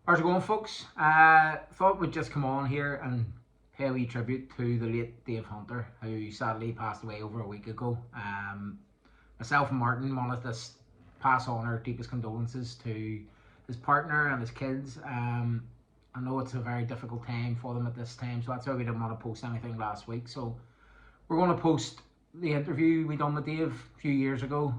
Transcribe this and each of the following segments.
How's it going, folks? Thought we'd just come on here and pay a wee tribute to the late Dave Hunter, who sadly passed away over a week ago. Myself and Martin wanted to pass on our deepest condolences to his partner and his kids. I know it's a very difficult time for them at this time, so that's why we didn't want to post anything last week. So we're going to post the interview we done with Dave a few years ago.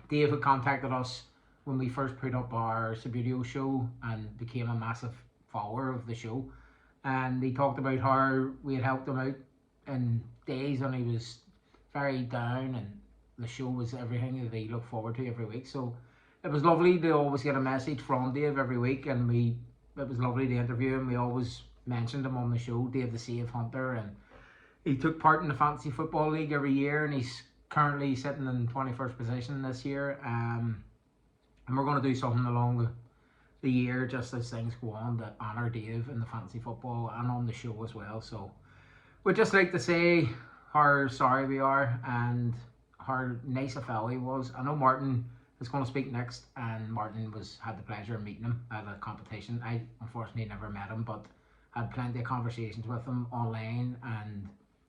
Dave had contacted us when we first put up our Subbuteo show and became a massive follower of the show. And he talked about how we had helped him out in days when he was very down, and the show was everything that he looked forward to every week. So it was lovely to always get a message from Dave every week, and it was lovely to interview him. We always mentioned him on the show, Dave the Save Hunter, and he took part in the Fantasy Football League every year, and he's currently sitting in 21st position this year. And we're going to do something along the year, just as things go on, to honour Dave in the fantasy football and on the show as well. So we'd just like to say how sorry we are and how nice a fellow he was. I know Martin is going to speak next, and Martin had the pleasure of meeting him at a competition. I unfortunately never met him, but had plenty of conversations with him online and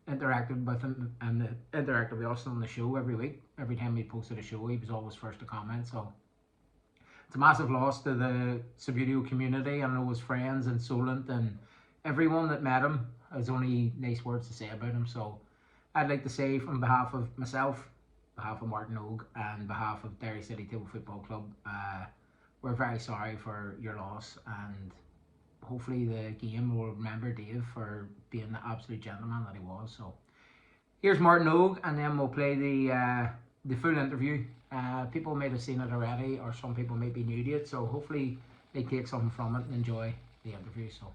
interacted with him and interacted with us on the show every week. Every time we posted a show, he was always first to comment. So it's a massive loss to the Subbuteo community. I know his friends in Solent and everyone that met him has only nice words to say about him. So I'd like to say, from behalf of myself, behalf of Martin Ogue, and behalf of Derry City Table Football Club, we're very sorry for your loss, and hopefully the game will remember Dave for being the absolute gentleman that he was. So here's Martin Ogue, and then we'll play the full interview. People may have seen it already, or some people may be new to it, so hopefully they take something from it and enjoy the interview. So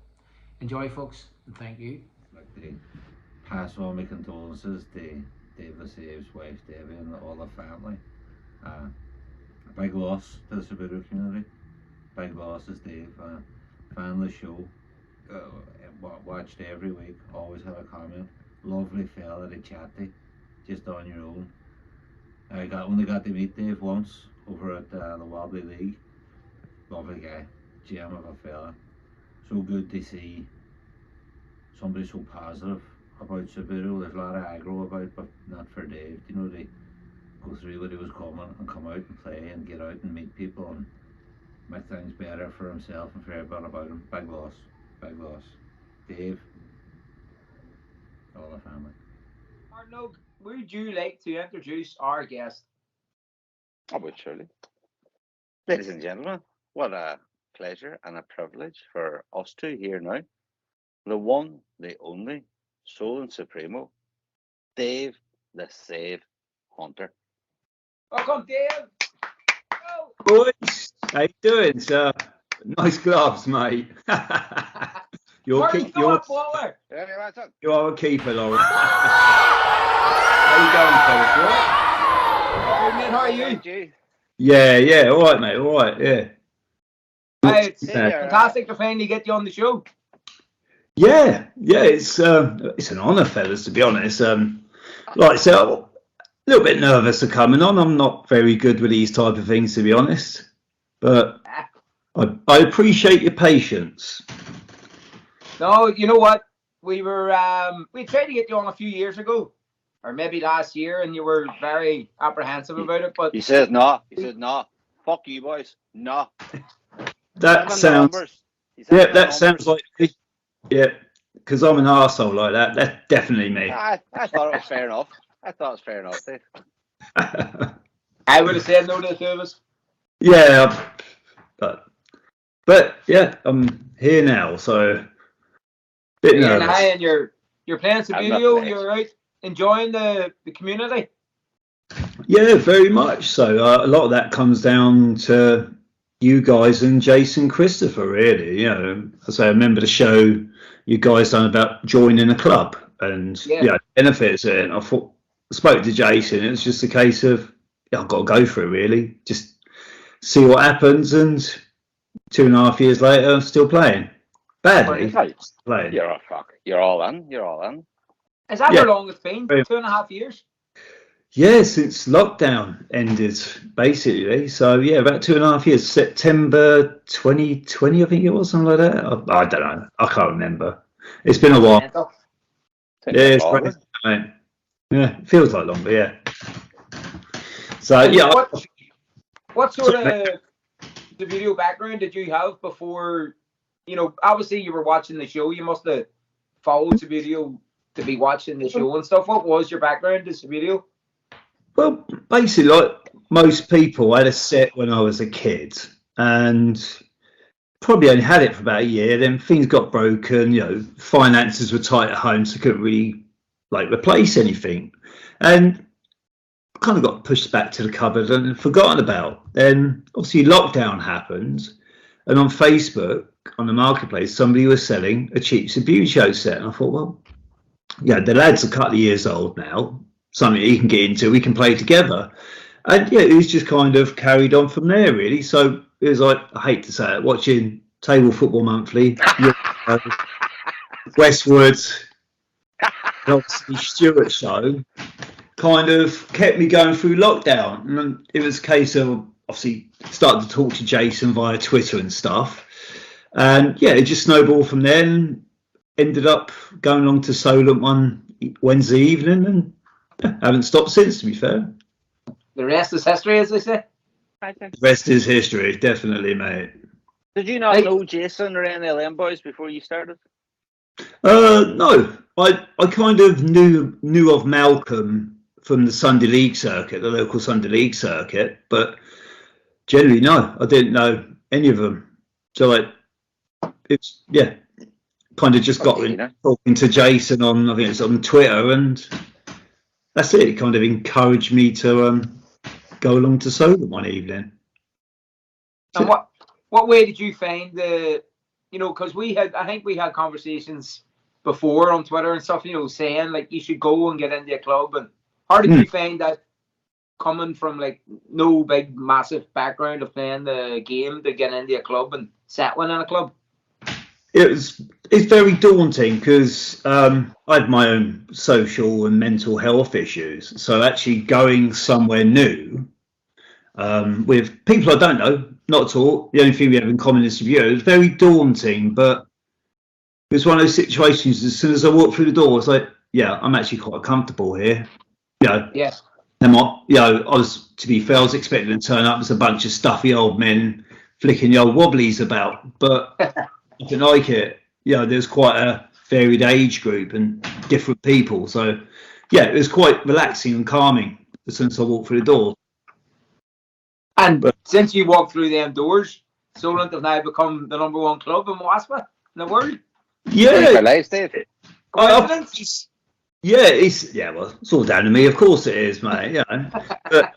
enjoy, folks, and thank you. I'd like to pass on my condolences to Dave the Save's wife Debbie and all the family. A big loss to the Subbuteo community. Big loss is Dave. Fan of the show. Watched every week. Always had a comment. Lovely fella to chat to, just on your own. I only got to meet Dave once over at the Wobbly League. Lovely guy, gem of a fella. So good to see somebody so positive about Subbuteo. There's a lot of aggro about, but not for Dave. You know, they go through what he was coming and come out and play and get out and meet people and make things better for himself and for everybody about him. Big loss, big loss. Dave, all the family. Martin Ogue, would you like to introduce our guest? I would, surely. Ladies and gentlemen, what a pleasure and a privilege for us two here now. The one, the only, Soul and Supremo, Dave the Save Hunter. Welcome, Dave. Boys, how you doing, sir? Nice gloves, mate. You're a keeper, Lauren. How you going, fellas? Right? How are you? Yeah, all right, mate, all right, yeah. Hey, it's fantastic to finally get you on the show. Yeah, it's an honour, fellas, to be honest. Like I said, a little bit nervous of coming on. I'm not very good with these type of things, to be honest. But I appreciate your patience. No, you know what? We tried to get you on a few years ago, or maybe last year, and you were very apprehensive about it. But he says no. He said no. Fuck you, boys. No. That sounds. Yeah, that sounds like me. Yeah, because I'm an arsehole like that. That's definitely me. I thought it was fair enough. Dave. I would have said no to the two of us. Yeah, but yeah, I'm here now, so bit nervous. And you're playing Subbuteo. You're out enjoying the community. Yeah, very much so. A lot of that comes down to you guys and Jason Christopher, really. You know, as I remember the show you guys done about joining a club and benefits it. And I spoke to Jason. It was just a case of I've got to go for it, really. Just see what happens, and 2.5 years later, I'm still playing. Badly. Playing. You're all in. Is that how long it's been? 2.5 years? Yeah, since lockdown ended, basically. So yeah, about 2.5 years. September 2020, I think it was, something like that. I don't know. I can't remember. It's been a That's while. mental. Seems Yeah, like it's longer. crazy, mate. Yeah, it feels like longer. Yeah. So And yeah, what sort sorry, mate. of the video background did you have before? Obviously you were watching the show. You must have followed the video to be watching the show and stuff. What was your background as a video? Well, basically, like most people, I had a set when I was a kid, and probably only had it for about a year. Then things got broken. Finances were tight at home, so couldn't really like replace anything, and kind of got pushed back to the cupboard and forgotten about. Then obviously lockdown happened, and on Facebook on the marketplace, somebody was selling a cheap Subbuteo set, and I thought, well, yeah, the lad's a couple of years old now. Something he can get into, we can play together. And yeah, it was just kind of carried on from there, really. So it was like, I hate to say it, watching Table Football Monthly, Westwood, and obviously Stewart Show, kind of kept me going through lockdown. And it was a case of obviously starting to talk to Jason via Twitter and stuff. And yeah, it just snowballed from there and ended up going along to Solent one Wednesday evening and haven't stopped since, to be fair. The rest is history, as they say. The rest is history, definitely, mate. Did you not know Jason or any of them boys before you started? No, I kind of knew of Malcolm from the Sunday League circuit, the local Sunday League circuit, but generally, no, I didn't know any of them. So, it's, yeah, kind of just got talking to Jason on, I think it's on Twitter, and that's it. It kind of encouraged me to go along to Solent one evening. And what way did you find because I think we had conversations before on Twitter and stuff, saying like you should go and get into a club. And how did you find that coming from like no big massive background of playing the game to get into a club and settling in a club? It's very daunting because I had my own social and mental health issues. So actually going somewhere new with people I don't know, not at all. The only thing we have in common is Subbuteo. It was very daunting, but it was one of those situations. As soon as I walked through the door, I was like, "Yeah, I'm actually quite comfortable here." Yes. And to be fair, I was expecting to turn up as a bunch of stuffy old men flicking the old wobblies about, but I didn't like it. There's quite a varied age group and different people, so yeah, it was quite relaxing and calming as soon as I walked through the door. And since you walked through them doors, Solent have now become the #1 club in Waspa in the world. Yeah, Coincidence? it's all down to me. Of course it is, mate. But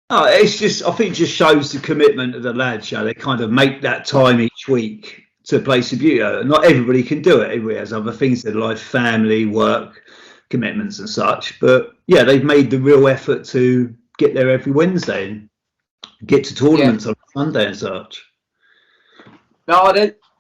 it's just, I think it just shows the commitment of the lads. They kind of make that time each week to play Subbuteo. Not everybody can do it. Everybody has other things in their life, family, work, commitments and such. But yeah, they've made the real effort to get there every Wednesday and get to tournaments on Sunday and such. No,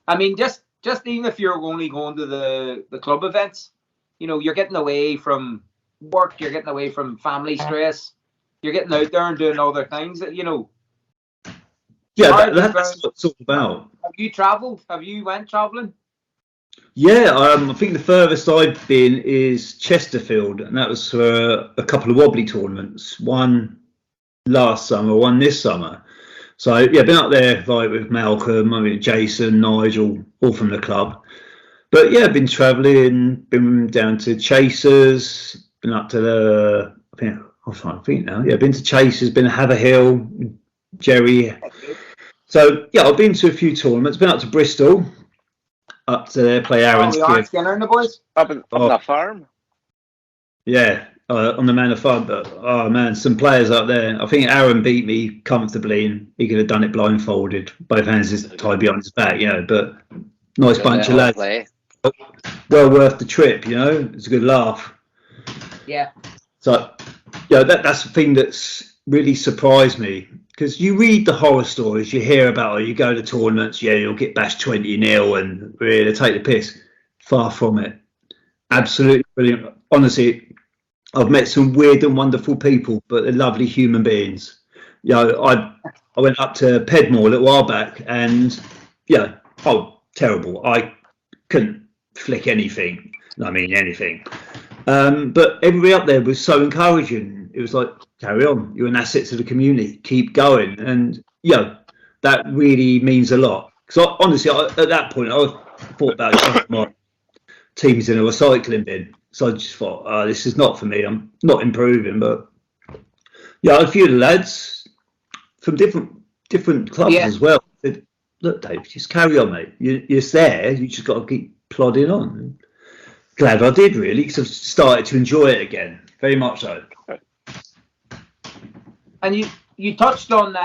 I mean, just even if you're only going to the club events, you're getting away from work, you're getting away from family stress, you're getting out there and doing other things that. Yeah, that's what it's all about. Have you travelled? Have you went travelling? Yeah, I think the furthest I've been is Chesterfield, and that was for a couple of wobbly tournaments. One last summer, one this summer. So yeah, been up there with Malcolm, Jason, Nigel, all from the club. But yeah, been travelling, been down to Chasers, been up to I'm trying to think now. Yeah, been to Chasers, been to Haverhill, Jerry. So yeah, I've been to a few tournaments. Been up to Bristol, up to there, play Aaron's kid. Skinner and the boys up on the farm. Yeah, on the Manor Farm. But oh man, some players up there. I think Aaron beat me comfortably, and he could have done it blindfolded, both hands tied behind his back. But nice bunch of lads. Well worth the trip. It's a good laugh. Yeah. So that's the thing that's really surprised me. Because you read the horror stories, you hear about, you go to tournaments, you'll get bashed 20-0 and really take the piss. Far from it. Absolutely brilliant. Honestly, I've met some weird and wonderful people, but they're lovely human beings. You know, I went up to Pedmore a little while back, and yeah, oh, terrible. I couldn't flick anything. I mean, anything. But everybody up there was so encouraging. It was like, carry on. You're an asset to the community. Keep going. And yeah, that really means a lot. Because honestly, at that point, I thought about my teams in a recycling bin. So I just thought, oh, this is not for me. I'm not improving. But yeah, a few of the lads from different clubs as well said, look, Dave, just carry on, mate. You're there. You just got to keep plodding on. Glad I did, really, because I've started to enjoy it again. Very much so. And you touched on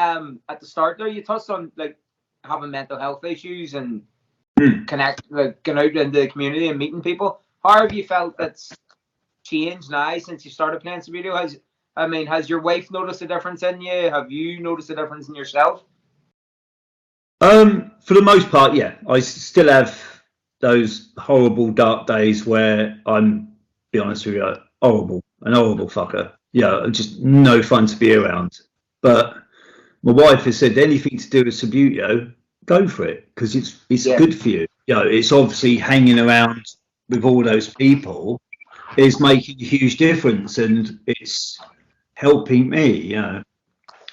at the start there. You touched on like having mental health issues and going out into the community and meeting people. How have you felt that's changed now since you started playing Subbuteo? Has your wife noticed a difference in you? Have you noticed a difference in yourself? For the most part, yeah. I still have those horrible dark days where I'm, be honest with you, an horrible fucker. Yeah, just no fun to be around. But my wife has said anything to do with Subbuteo, go for it, because it's good for you. You know, it's obviously hanging around with all those people is making a huge difference, and it's helping me. You know,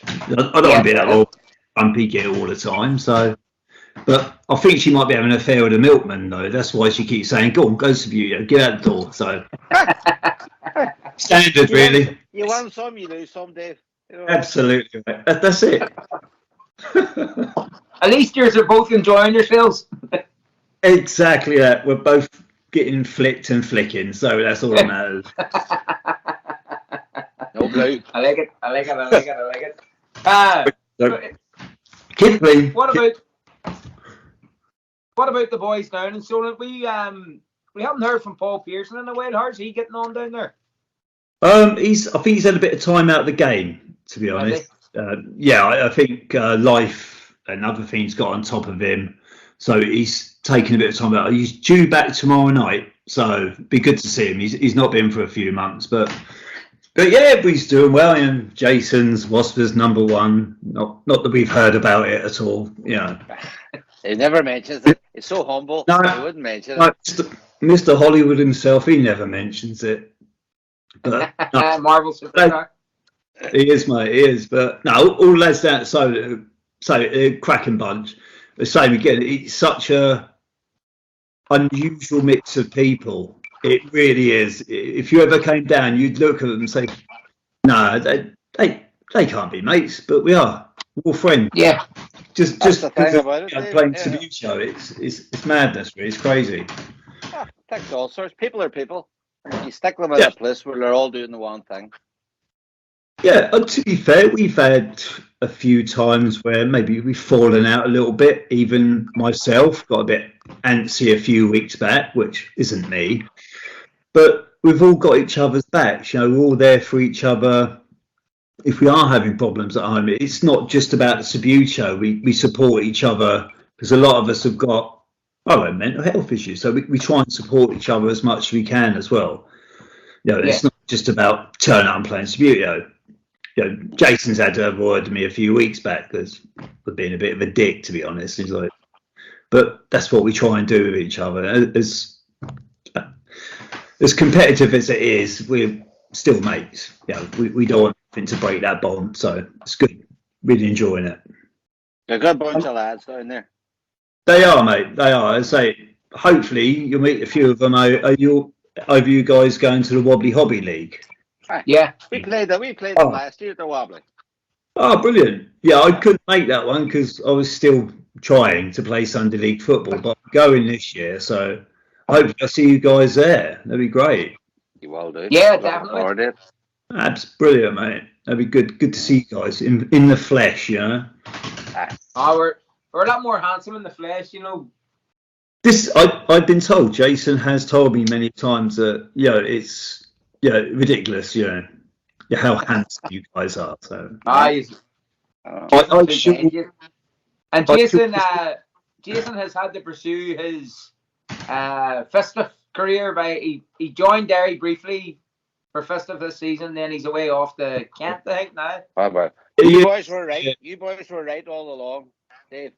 I don't want to be that old grumpy git all the time. So, but I think she might be having an affair with a milkman, though. That's why she keeps saying, "Go on, go Subbuteo, get out the door." So, standard, really. You win some, you lose some, Dave. You know, absolutely, right. That's it. At least you're both enjoying yourselves. Exactly that. We're both getting flicked and flicking, so that's all that matters. No blue. I like it. Keep clean. What about the boys down in Solent? We haven't heard from Paul Pearson in a while. How's he getting on down there? I think he's had a bit of time out of the game, to be honest. I think life and other things got on top of him, so he's taking a bit of time out. He's due back tomorrow night, so it'd be good to see him. He's not been for a few months, but yeah, he's doing well. And Jason's Wasper's #1. Not that we've heard about it at all. You know, he never mentions it. He's so humble. No, he wouldn't mention it. Mr. Hollywood himself, he never mentions it. But no, Marvel superstar. He is, mate. He is. But no, all lads down at Solo, a cracking bunch. The same again. It's such a unusual mix of people. It really is. If you ever came down, you'd look at them and say, "No, they can't be mates, but we are. We're all friends." Yeah. Just the thing because about it, playing yeah. Subbuteo, it's madness. Really. It's crazy. Takes all sorts. People are people. You stick them in a place where they're all doing the one thing. Yeah, to be fair, we've had a few times where maybe we've fallen out a little bit. Even myself got a bit antsy a few weeks back, which isn't me. But we've all got each other's backs. You know, we're all there for each other. If we are having problems at home, it's not just about the Subbuteo. We support each other because a lot of us have got our own mental health issues. So we try and support each other as much as we can as well. You know, it's not just about turning up and playing Subbuteo. You know, Jason's had a word with me a few weeks back because we're being a bit of a dick, to be honest. He's like, but that's what we try and do with each other. As competitive as it is, we're still mates. You know, we don't want anything to break that bond. So it's good. Really enjoying it. A good bunch of lads down there. They are, mate. They are. I say, hopefully you'll meet a few of them. Are you guys going to the Wobbly Hobby League? Yeah, we played them last year at the Wobbly. Oh, brilliant! Yeah, I couldn't make that one because I was still trying to play Sunday League football, but I'm going this year, so hopefully I'll see you guys there. That'd be great. You will do. Yeah, definitely. That's brilliant, mate. That'd be good. Good to see you guys in the flesh, you know. We're a lot more handsome in the flesh, you know. I've been told. Jason has told me many times that it's ridiculous, how handsome you guys are. So I should. And Jason has had to pursue his festive career by he joined Derry briefly for festive this season. Then he's away off to Kent, I think, now. Bye bye. Yeah. You boys were right. You boys were right all along. Dave,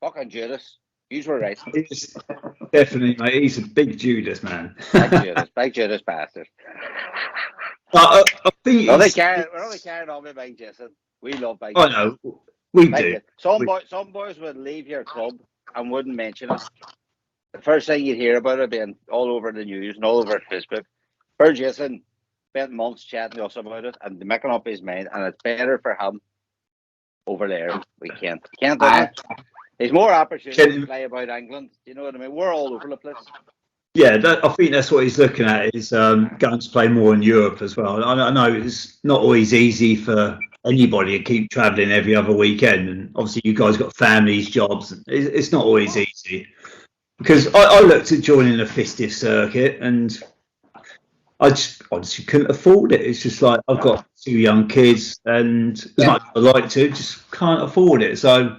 fucking Judas. You were right. He's definitely, mate. He's a big Judas, man. Big Judas bastard. I think We're only he's, carrying on with Big Jason. We love Big I Jason. know, we Big do. Jason. Some boys would leave your club and wouldn't mention it. The first thing you'd hear about it being all over the news and all over Facebook. Big Jason spent months chatting to us about it and making up his mind, and it's better for him over there. We can't do it. There's more opportunity to play about England. You know what I mean? We're all over the place. Yeah, I think that's what he's looking at, is going to play more in Europe as well. I know it's not always easy for anybody to keep travelling every other weekend, and obviously you guys got families, jobs. It's not always easy. Because I looked at joining the festive circuit, and I just couldn't afford it. It's just like, I've got 2 young kids, and as much as I like to, just can't afford it. So,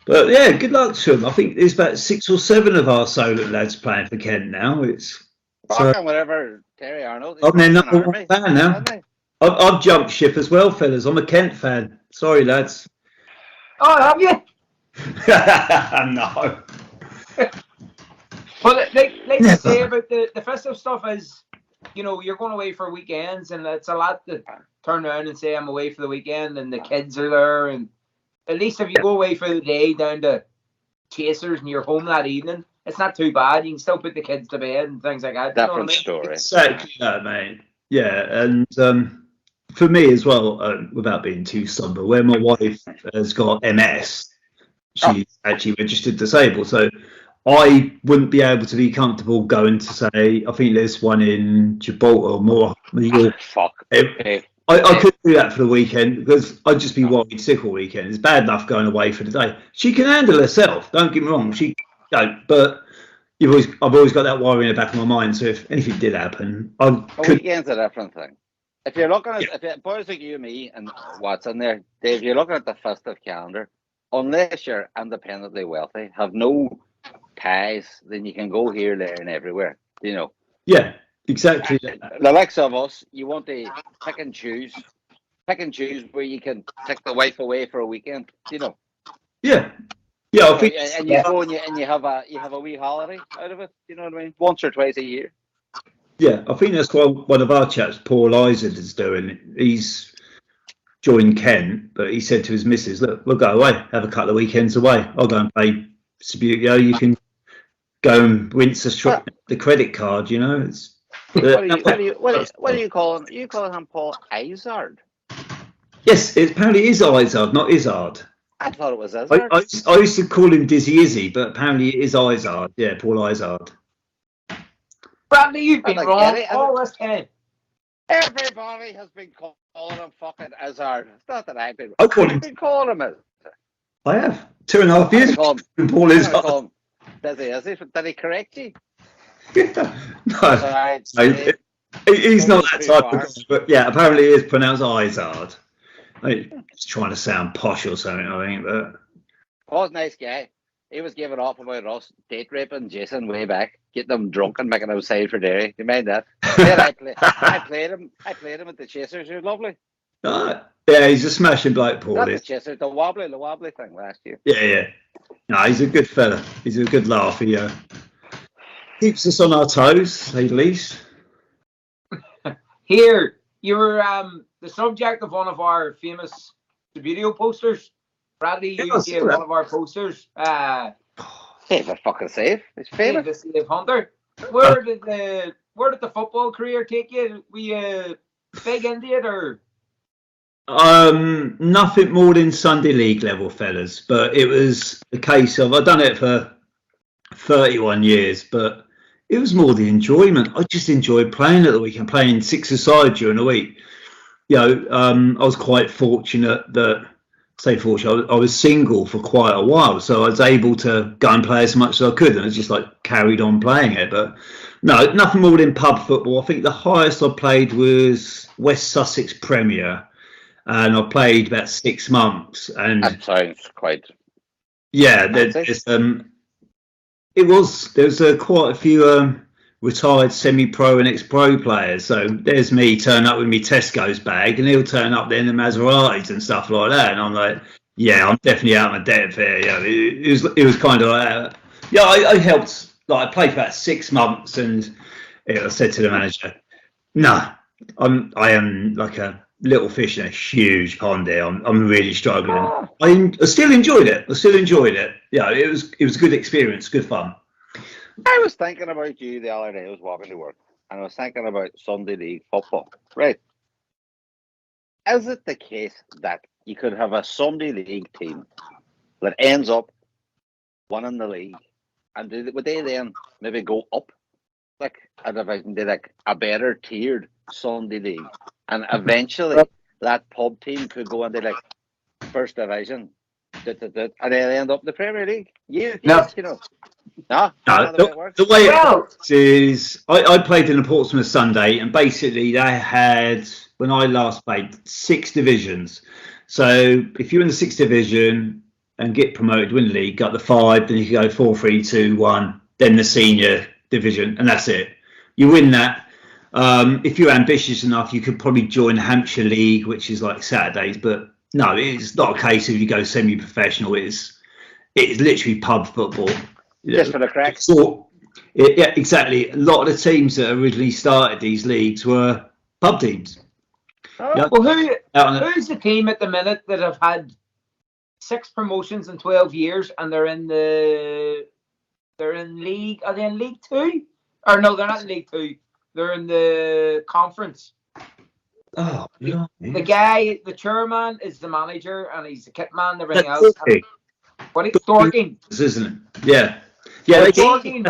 but yeah, good luck to them. I think there's about 6 or 7 of our Solent lads playing for Kent now. It's Fucking whatever, Terry Arnold. I'm their number 1 fan now. I've jumped ship as well, fellas. I'm a Kent fan. Sorry, lads. Oh, have you? No. But like you say about the festive stuff is, you know, you're going away for weekends, and it's a lot to turn around and say I'm away for the weekend, and the kids are there, and at least if you go away for the day down to Chasers and you're home that evening, it's not too bad. You can still put the kids to bed and things like that. Different story. Exactly that, mate. Yeah, and for me as well, without being too somber, where my wife has got MS, she's actually registered disabled, so I wouldn't be able to be comfortable going to, say, I think there's one in Gibraltar or more. Fuck. I couldn't do that for the weekend because I'd just be worried sick all weekend. It's bad enough going away for the day. She can handle herself, don't get me wrong. But I've always got that worry in the back of my mind. So if anything did happen, Weekend's a different thing. If you're looking at boys like you and me and what's in there, Dave, you're looking at the festive calendar. Unless you're independently wealthy, have no ties, then you can go here, there, and everywhere. You know. Yeah, exactly. The likes of us, you want to pick and choose where you can take the wife away for a weekend. You know. Yeah. Yeah, I think, and you go and you have a wee holiday out of it. You know what I mean? Once or twice a year. Yeah, I think that's what one of our chaps, Paul Isaac, is doing. He's joined Kent, but he said to his missus, "Look, we'll go away, have a couple of weekends away. I'll go and play Subbuteo. You can go and rinse the credit card. You know." It's what do you call him? You call him Paul Izard? Yes, it apparently is Izard, not Izard. I thought it was Izard. I used to call him Dizzy Izzy, but apparently it is Izard. Yeah, Paul Izard. Bradley, you've been wrong all this time. Everybody has been calling him fucking Izard. It's not that I've been calling him it. I have 2.5 years. Paul Izard. Did he correct you? No, he's not that type of guy, but yeah, apparently it is pronounced Izard. He's trying to sound posh or something, I think. But Paul's a nice guy. He was giving off about us date raping Jason way back, getting them drunk and making them side for dairy. You mind that? I played him at the Chasers. He was lovely. Yeah, he's a smashing bloke, Paul. Not the Chasers, the wobbly thing last year. Yeah. No, he's a good fella. He's a good laugh. He keeps us on our toes, to say the least. Here, you were the subject of one of our famous video posters. Bradley, you gave one of our posters. Save a fucking save. It's famous. The Save Hunter. Where did the football career take you? Were you big into it or? Nothing more than Sunday League level, fellas. But it was a case of, I've done it for 31 years, but it was more the enjoyment. I just enjoyed playing at the weekend, playing 6-a-side during the week. You know, I was quite fortunate that, I was single for quite a while, so I was able to go and play as much as I could, and I just carried on playing it. But no, nothing more than pub football. I think the highest I played was West Sussex Premier, and I played about 6 months. And that sounds quite. Yeah, there was quite a few retired semi-pro and ex-pro players. So there's me turn up with me Tesco's bag, and he'll turn up there in the Maseratis and stuff like that. And I'm like, yeah, I'm definitely out of my depth here. Yeah, it was kind of like that. Yeah, I helped. Like I played for about 6 months, and I said to the manager, "No, I am like a little fish in a huge pond here. I'm really struggling." I still enjoyed it. Yeah, it was a good experience, good fun. I was thinking about you the other day. I was walking to work, and I was thinking about Sunday League football. Right? Is it the case that you could have a Sunday League team that ends up winning the league, and would they then maybe go up like a division, do like a better tiered Sunday League, and eventually that pub team could go into like first division, and then end up in the Premier League? Yes, you know. No, the way it works is I played in a Portsmouth Sunday, and basically they had, when I last played, 6 divisions. So if you're in the 6th division and get promoted, win the league, got the 5, then you can go 4, 3, 2, 1, then the senior division, and that's it. You win that. If you're ambitious enough, you could probably join the Hampshire League, which is like Saturdays, but no, it's not a case of you go semi-professional. It's literally pub football. Just for the crack. So, yeah, exactly. A lot of the teams that originally started these leagues were pub teams. Oh. Yeah. Well, who's the team at the minute that have had 6 promotions in 12 years, and they're in league? Are they in League 2? Or no, they're not in League 2. They're in the conference. Oh, no. The guy, the chairman, is the manager, and he's the kit man. Everything else. What is Dorking? Isn't it? Yeah. Yeah, Dorking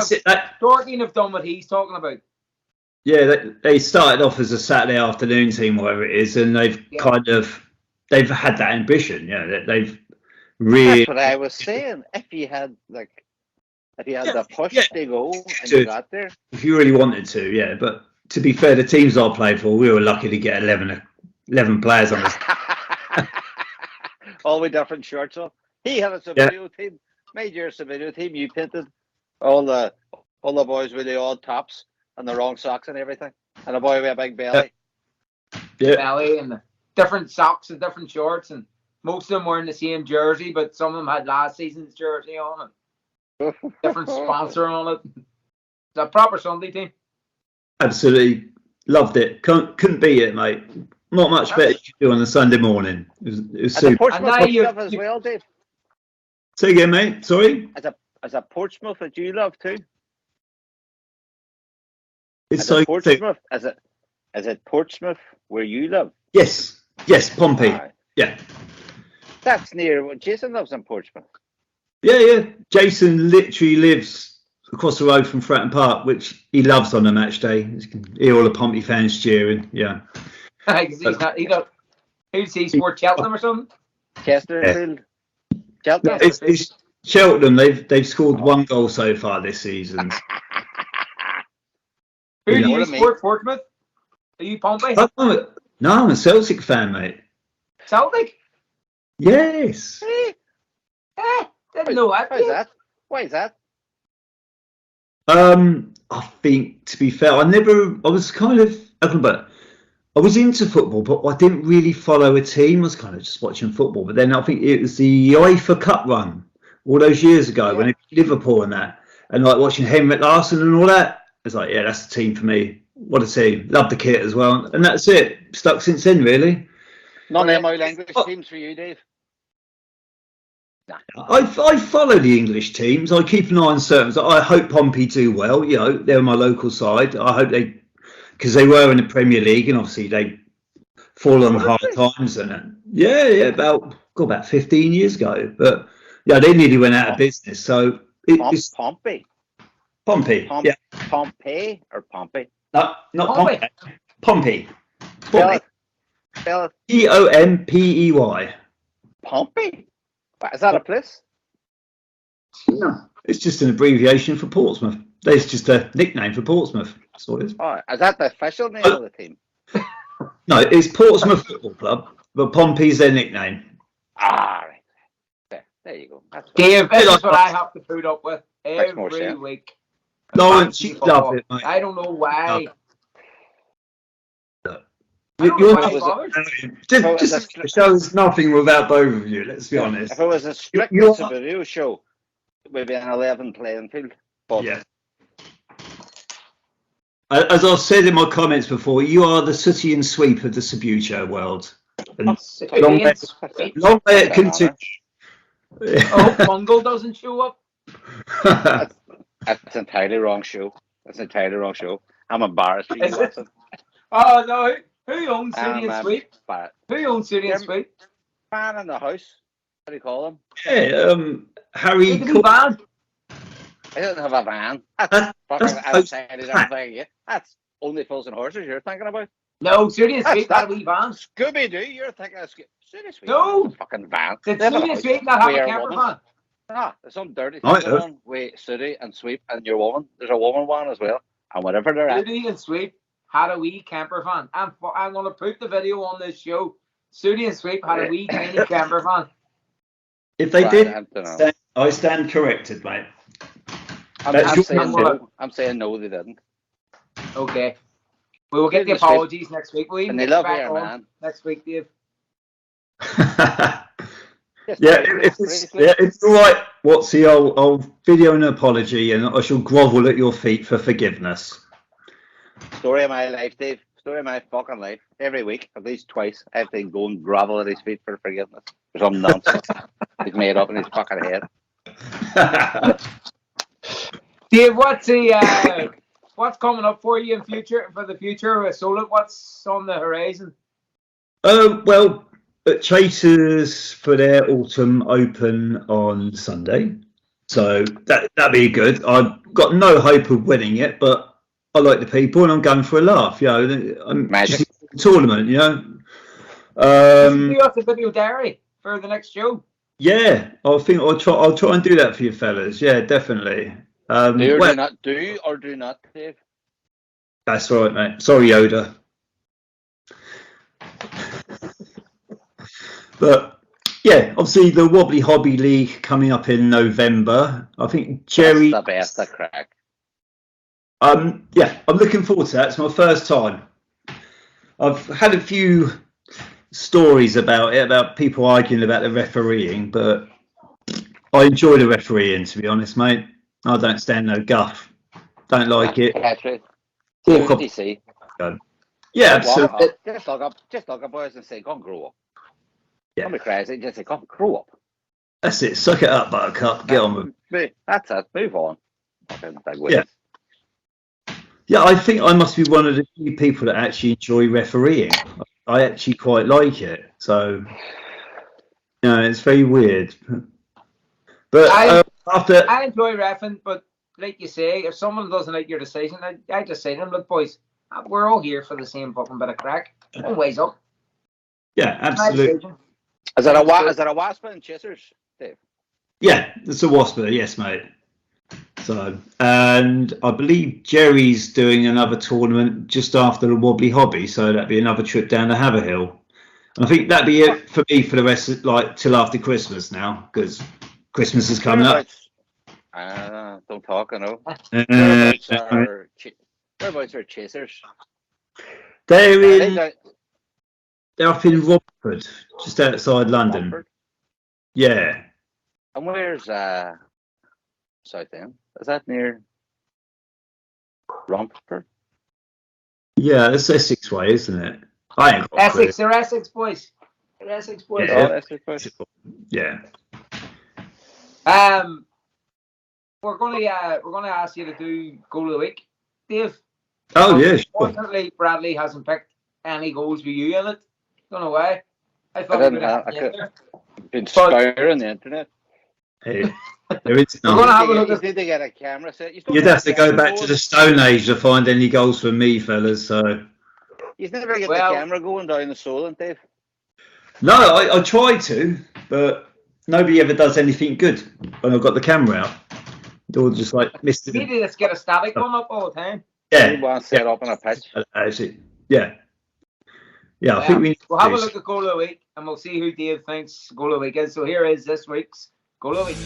have done what he's talking about. Yeah, they started off as a Saturday afternoon team, whatever it is, and they've they've had that ambition. Yeah, they've really. That's what I was saying. If you had the push to go and you got there, if you really wanted to, yeah. But to be fair, the teams I played for, we were lucky to get 11 players on this. All with different shirts on. He had a Subbuteo team. Made your Subbuteo team. You painted all the boys with the odd tops and the wrong socks and everything, and a boy with a big belly. Yeah. Belly and the different socks and different shorts, and most of them were in the same jersey, but some of them had last season's jersey on it. Different sponsor on it. It's a proper Sunday team. Absolutely loved it. Couldn't beat it, mate. Not much better you could do on a Sunday morning. It was super. Portsmouth you love as well, Dave. Say again, mate. Sorry. As a Portsmouth that you love too. It's like Portsmouth. Is it Portsmouth where you live? Yes, Pompey. Right. Yeah. That's near what Jason lives in Portsmouth. Yeah. Jason literally lives across the road from Fratton Park, which he loves on a match day. You can hear all the Pompey fans cheering. Yeah. Who's he? Sport Cheltenham or something? Chesterfield. Cheltenham. It's Cheltenham. They've scored 1 goal so far this season. Who do you support, Portsmouth? Are you Pompey? No, I'm a Celtic fan, mate. Celtic? Yes. Didn't know that. Why is that? I think, to be fair, I was kind of, I was into football, but I didn't really follow a team. I was kind of just watching football. But then I think it was the UEFA Cup run all those years ago when it was Liverpool and that, and like watching Henrik Larsson and all that. It's like, yeah, that's the team for me. What a team. Love the kit as well. And that's it. Stuck since then, really. None of my English teams for you, Dave? Nah. I follow the English teams. I keep an eye on certain. I hope Pompey do well. You know, they're my local side. I hope because they were in the Premier League, and obviously they fall on hard times. And about 15 years ago. But yeah, they nearly went out of business. So it's Pompey. Pompey. Pompey or Pompey? No, not Pompey. Pompey. Spell it. Pompey. Pompey? Is that a place? No, it's just an abbreviation for Portsmouth. It's just a nickname for Portsmouth. That's all it is. Oh, is that the official name of the team? No, it's Portsmouth Football Club, but Pompey's their nickname. Right. There you go. Dave, this is what I have to put up with every week. Lawrence, you love it, mate. I don't know why. Just shows nothing without both of you. Let's be honest. If it was a strict Subbuteo show, it would be an 11 playing field. But yeah. As I've said in my comments before, you are the sooty and sweep of the Subbuteo world. And long may it continue. Oh, Bungle doesn't show up. That's entirely wrong show. That's entirely wrong show. I'm embarrassed for you, Watson. Oh no! Who owns Sooty and Sweep? Who owns Sooty and Sweep? Man in the house. What do you call him? Yeah, Harry. Van. I don't have a van. That's fucking outside of everything. That's only Fools and Horses you're thinking about. No, Sooty and Sweep got a wee van. Scooby Doo, you're thinking of Sooty and Sweep. No, fucking van. Did Sooty and Sweep not have a camper van? Nah, there's some dirty thing going on with Sooty and Sweep and your woman. There's a woman one as well. And whatever they're at. Sooty and Sweep had a wee camper van. I'm going to put the video on this show. Sooty and Sweep had a wee tiny camper van. If they did, I stand corrected, mate. I'm saying no, they didn't. Okay. We will get the apologies next week. We'll even get back on next week, Dave. It's all right, Watsy. I'll video an apology and I shall grovel at your feet for forgiveness. Story of my life, Dave. Story of my fucking life. Every week, at least twice, I have to go and grovel at his feet for forgiveness. For some nonsense he's made up in his fucking head. Dave, what's coming up for you for the future with Solid? What's on the horizon? Well, Chasers for their autumn open on Sunday, so that'd be good. I've got no hope of winning it, but I like the people and I'm going for a laugh. You know, I'm just a tournament. You know, you have the video diary for the next show. Yeah, I think I'll try and do that for you fellas. Yeah, definitely. Do not, Dave. That's right, mate. Sorry, Yoda. But yeah, obviously the Wobbly Hobby League coming up in November. I think Jerry. That's the best of crack. Yeah, I'm looking forward to that. It's my first time. I've had a few stories about people arguing about the refereeing, but I enjoy the refereeing, to be honest, mate. I don't stand no guff. Don't like it. Walk up. Yeah, absolutely. Just look up, boys, and say, "Go and grow up." Yeah. Don't be crazy. Just say, "Go and grow up." That's it. Suck it up, Buttercup. Get on with it. That's it. Move on. Yeah. Yeah, I think I must be one of the few people that actually enjoy refereeing. I actually quite like it. So, you know, it's very weird. But I enjoy reffing, but like you say, if someone doesn't like your decision, I just say to them, "Look, boys, we're all here for the same fucking bit of crack. One way's up." Yeah, absolutely. Is that a Waspa and Chasers, Dave? Yeah, it's a Waspa, yes, mate. So, and I believe Jerry's doing another tournament just after the Wobbly Hobby, so that'd be another trip down to Haverhill. And I think that'd be it for me for the rest of, like, till after Christmas now, because Christmas is coming up. Don't talk, I know. Whereabouts are Chasers? They're up in Romford, just outside London. Romford? Yeah. And where's South End? Is that near Romford? Yeah, it's Essex way, isn't it? I ain't got Essex, they're Essex boys. They're Essex boys. Yeah. Essex boys. Yeah. We're gonna ask you to do goal of the week, Dave. Oh yeah. Sure. Unfortunately, Bradley hasn't picked any goals with you in it. Don't know why. I thought been scouring the internet. Hey, there is we're gonna have a look. You need to get a camera set. You'd have to go back to the Stone Age to find any goals from me, fellas. So you never get the camera going down the Solent, Dave. No, I tried to, but nobody ever does anything good when I've got the camera out. They'll just like missed it. You need to just get a static one up all the time. Yeah. You want to set up on a pitch. Actually, yeah. Yeah, I think we'll have a look at goal of the week and we'll see who Dave thinks goal of the week is. So here is this week's goal of the week.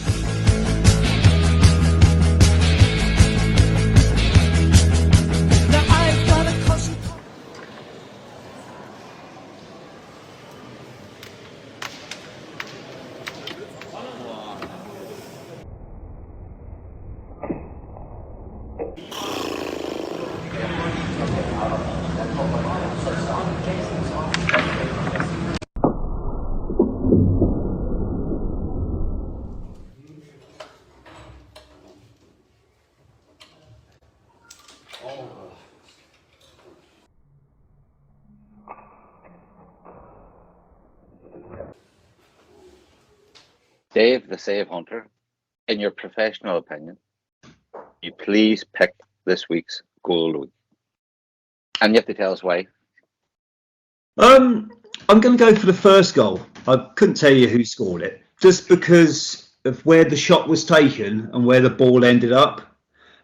Dave, the save hunter, in your professional opinion, you please pick this week's goal of the week. And you have to tell us why. I'm going to go for the first goal. I couldn't tell you who scored it, just because of where the shot was taken and where the ball ended up.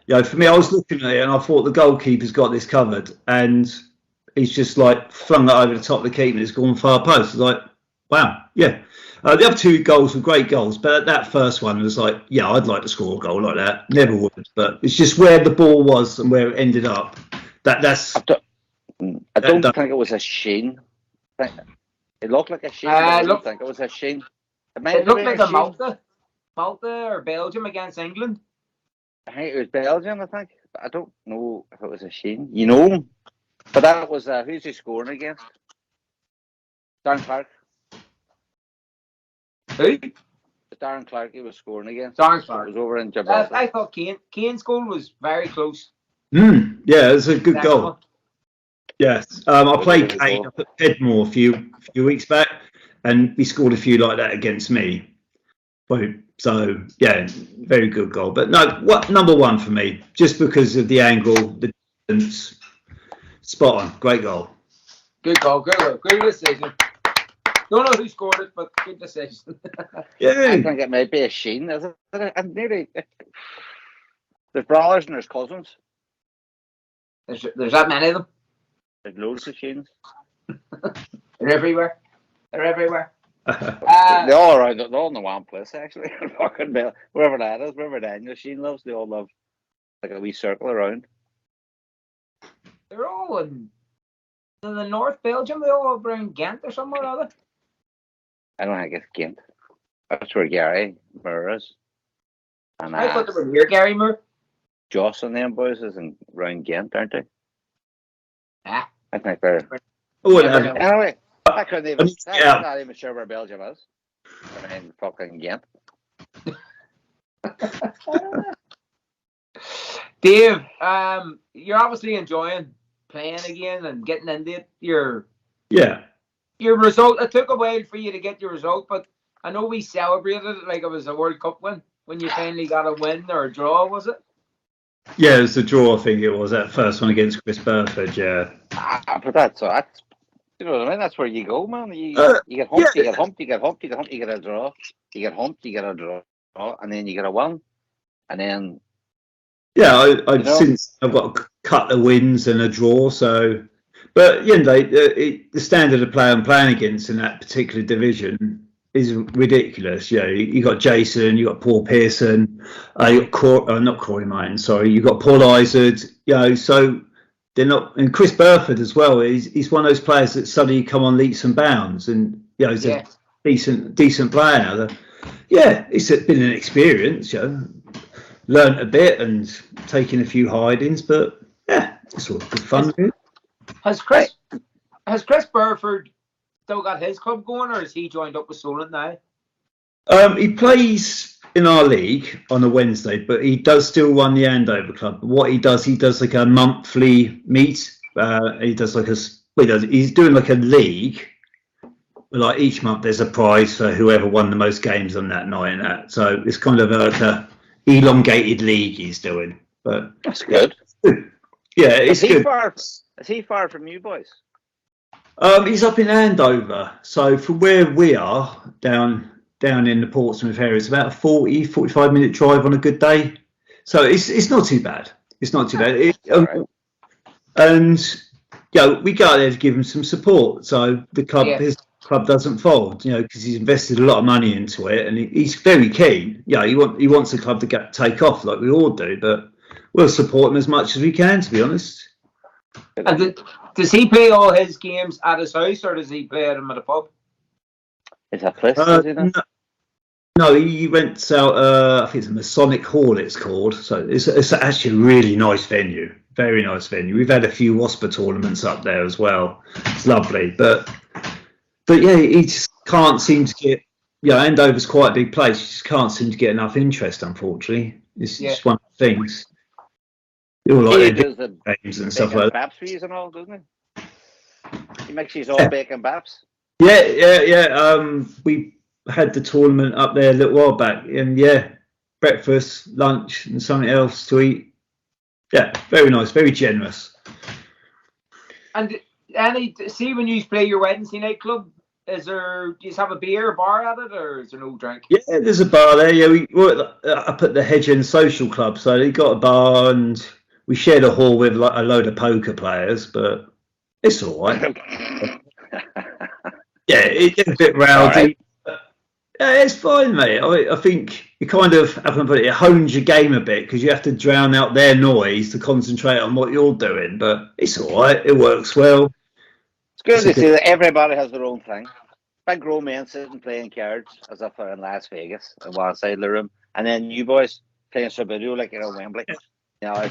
For me, I was looking at it and I thought the goalkeeper's got this covered, and he's just like flung it over the top of the keeper and it's gone far post. It's like, wow, yeah. The other two goals were great goals, but that first one was like, yeah, I'd like to score a goal like that. Never would, but it's just where the ball was and where it ended up. That's. I don't think it was a sheen. It looked like a sheen. I don't think it was a sheen. It looked like a Malta or Belgium against England. I think it was Belgium. I think. I don't know if it was a sheen. You know, but that was who's he scoring against? Darren Clark. Who? Darren Clark. He was scoring against. Darren Clark. It was over in Gibraltar. I thought Kane's goal was very close. Yeah, it was a good goal. Yes, I played Kane up at Pedmore a few weeks back, and he scored a few like that against me. So yeah, very good goal. But no, number one for me, just because of the angle, the distance, spot on, great goal. Good goal, good decision. Don't know who scored it, but good decision. Yeah, I think it might be a sheen. Is it? And nearly, there's brothers and there's cousins. There's that many of them. There's loads of sheens. They're everywhere. They're all around. They're all in the one place, actually. Wherever that is, wherever Daniel Sheen lives, they all live like a wee circle around. They're all in the North Belgium. They all over in Ghent or somewhere or other. I don't think it's Ghent. That's where Gary Moore is. And I thought they were near Gary Moore. Joss and them boys is in around Ghent, aren't they? Ah. I think they're. Anyway, I couldn't even. I'm not even sure where Belgium is. I mean, fucking Ghent. Dave, you're obviously enjoying playing again and getting into it. Your result. It took a while for you to get your result, but I know we celebrated it like it was a World Cup win when you finally got a win or a draw. Was it? Yeah, it was a draw. I think it was that first one against Chris Burford. Yeah. But that's you know what I mean. That's where you go, man. You get humped, you get humped, you get humped, you get humped, you get a draw, you get humped, you get a draw, and then you get a win, and then. Yeah, since I've got a couple of wins and a draw, so. But the standard of play I'm playing against in that particular division is ridiculous. You got Jason, you got Paul Pearson, you got not Corey Martin, sorry, you got Paul Izard. So they're not, and Chris Burford as well. He's one of those players that suddenly come on leaps and bounds, and he's a decent player now. It's been an experience. Learned a bit and taken a few hidings, but it's all good fun. Has Chris Burford still got his club going, or has he joined up with Solent now? He plays in our league on a Wednesday, but he does still run the Andover club. What he does like a monthly meet. He does he's doing like a league. Like each month, there's a prize for whoever won the most games on that night, and that. So it's kind of like a elongated league he's doing. But that's good. Yeah, it's good. Is he far from you boys? He's up in Andover, so from where we are down in the Portsmouth area, it's about a 45 minute drive on a good day. So it's not too bad. It's not too bad. And we go there to give him some support. So the club, his club doesn't fold, because he's invested a lot of money into it, and he's very keen. He wants the club to take off like we all do, but we'll support him as much as we can, to be honest. And does he play all his games at his house, or does he play at him at a pub? Is that place? No, he rents out. I think it's a Masonic Hall. It's called. So it's actually a really nice venue. Very nice venue. We've had a few WASPA tournaments up there as well. It's lovely, but he just can't seem to get. Andover's quite a big place. He just can't seem to get enough interest. Unfortunately, it's just one of the things. He does the games and stuff like that. Baps for you and all, doesn't he? He makes his own bacon baps. Yeah. had the tournament up there a little while back, and yeah, breakfast, lunch, and something else to eat. Yeah, very nice, very generous. And Annie, see when you play your Wednesday night club, do you have a beer, bar at it, or is there no drink? Yeah, there's a bar there. Yeah, we work up at the Hedge End Social Club, so they got a bar, and we shared a hall with like a load of poker players, but it's all right. Yeah, it's a bit rowdy. Yeah, it's fine, mate. I think you kind of, how can I put it, hones your game a bit because you have to drown out their noise to concentrate on what you're doing. But it's all right. It works well. It's good to see that everybody has their own thing. Big grown men sitting playing cards as if they're in Las Vegas in one side of the room, and then you boys playing Subbuteo like you're in Wembley. You know,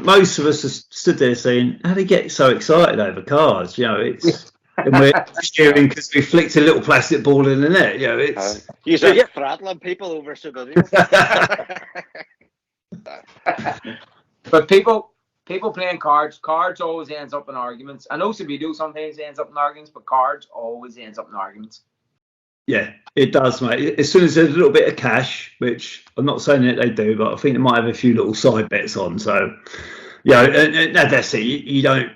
most of us are stood there saying, "How do you get so excited over cards?" You know, it's and we're cheering because we flicked a little plastic ball in the net. You know, it's you start throttling people over Subbuteo. But people playing cards always ends up in arguments. I know Subbuteo sometimes ends up in arguments, but cards always ends up in arguments. Yeah, it does, mate. As soon as there's a little bit of cash, which I'm not saying that they do, but I think they might have a few little side bets on. So, yeah, and that's it. You don't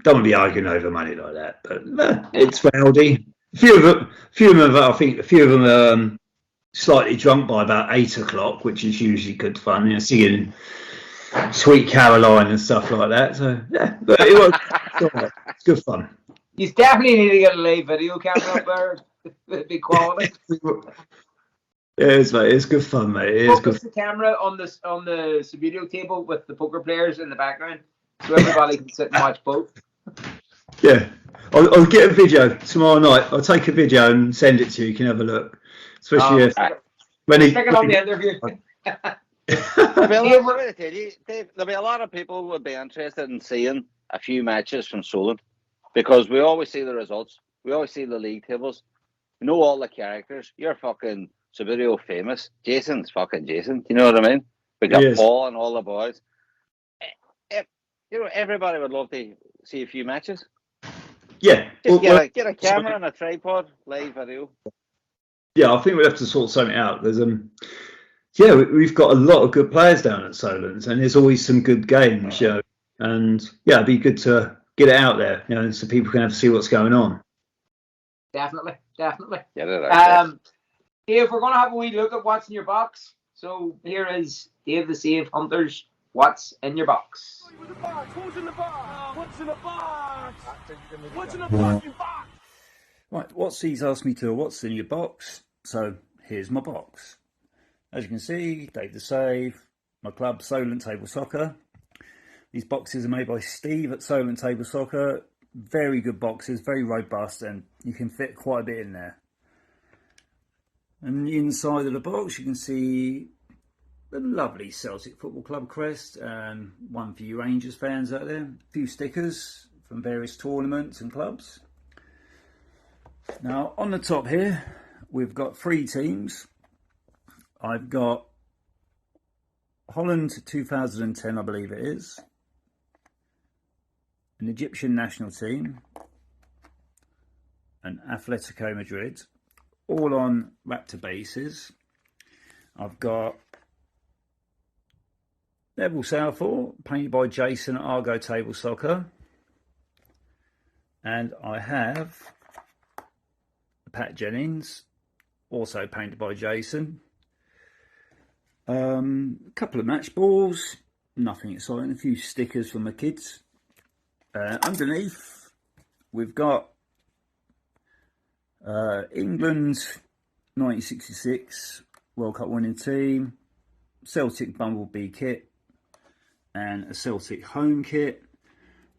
want to be arguing over money like that. But it's rowdy. A few of them, I think a few of them are slightly drunk by about 8 o'clock, which is usually good fun. You know, singing Sweet Caroline and stuff like that. So yeah, but it's good fun. You definitely need to get a live video camera up there. It'd be quality. Mate. It's good fun, mate. It is good. The camera on the Subbuteo table with the poker players in the background, so everybody can sit and watch both. Yeah, I'll get a video tomorrow night. I'll take a video and send it to you. You can have a look. Especially when he. Stick it on the interview. There'll be a lot of people who would be interested in seeing a few matches from Solent because we always see the results. We always see the league tables. We know all the characters. You're fucking Subbuteo famous. Jason's fucking Jason. You know what I mean? We got Paul and all the boys. Everybody would love to see a few matches. Yeah. Just get a camera and a tripod, live video. Yeah, I think we'll have to sort something out. There's we've got a lot of good players down at Solent, and there's always some good games, and it'd be good to get it out there, so people can have to see what's going on. Definitely. Get it out. Dave, we're gonna have a wee look at what's in your box. So here is Dave the Save Hunter's What's in Your Box. What's in the box? What's in the box? What's in the fucking box? Right, Watsy's asked me to what's in your box, so here's my box. As you can see, Dave the Save, my club Solent Table Soccer. These boxes are made by Steve at Solent Table Soccer. Very good boxes, very robust, and you can fit quite a bit in there. And inside of the box you can see the lovely Celtic Football Club crest, and one for you Rangers fans out there. A few stickers from various tournaments and clubs. Now on the top here we've got 3 teams. I've got Holland 2010, I believe it is, an Egyptian national team, and Atletico Madrid, all on Raptor bases. I've got Neville Southall, painted by Jason at Argo Table Soccer, and I have Pat Jennings, also painted by Jason. A couple of match balls, nothing exciting, a few stickers from the kids. Underneath we've got England 1966 World Cup winning team, Celtic Bumblebee kit, and a Celtic home kit,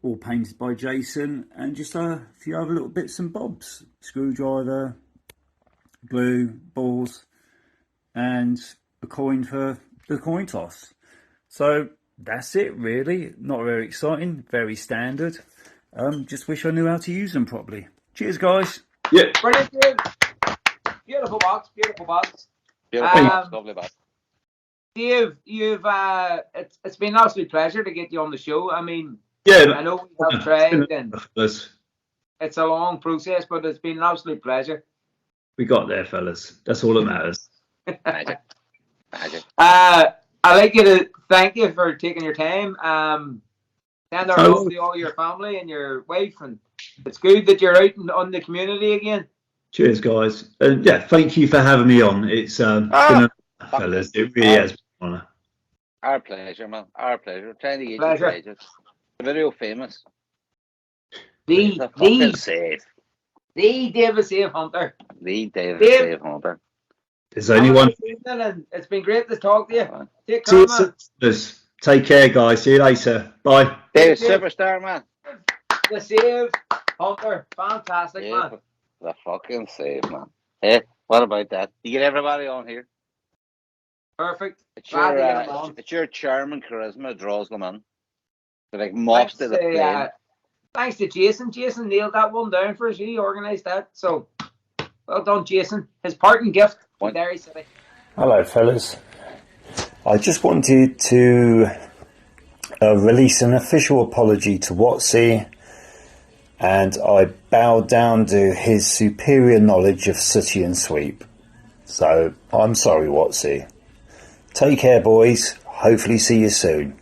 all painted by Jason, and just a few other little bits and bobs, screwdriver, glue, balls, and a coin for the coin toss. So that's it really. Not very exciting, very standard. Just wish I knew how to use them properly. Cheers guys. Yeah. Brilliant, Dave. Beautiful box. Lovely box. Dave, you've it's been an absolute pleasure to get you on the show. I mean, I know we have tried, and it's a long process, but it's been an absolute pleasure. We got there, fellas. That's all that matters. Magic. Magic. I'd like you to thank you for taking your time. Send our love to all your family and your wife, and it's good that you're out on the community again. Cheers, guys. And yeah, thank you for having me on. It's been a fellas. It really has been an honour. Our pleasure, man. Our pleasure. Trying to get Pleasure. you pages. The video famous. The fucking safe. David Save Hunter. The David Dave. Save Hunter. There's only one. And it's been great to talk to you. Take See care, you man. soon. Take care, guys. See you later. Bye. David, Dave. superstar, man. The Save Hunter. Fantastic, Yeah, man. the fucking save, man. Hey, what about that? You get everybody on here. Perfect. It's Glad your, to get him on. it's your charm and charisma draws them in. They're like moths to the flame. Thanks to Jason. Jason nailed that one down for us. He organised that. So, well done, Jason. His parting gift to Derry City. Hello, fellas. I just wanted to release an official apology to Watsy, and I bow down to his superior knowledge of Sooty and Sweep. So, I'm sorry, Watsy. Take care, boys. Hopefully see you soon.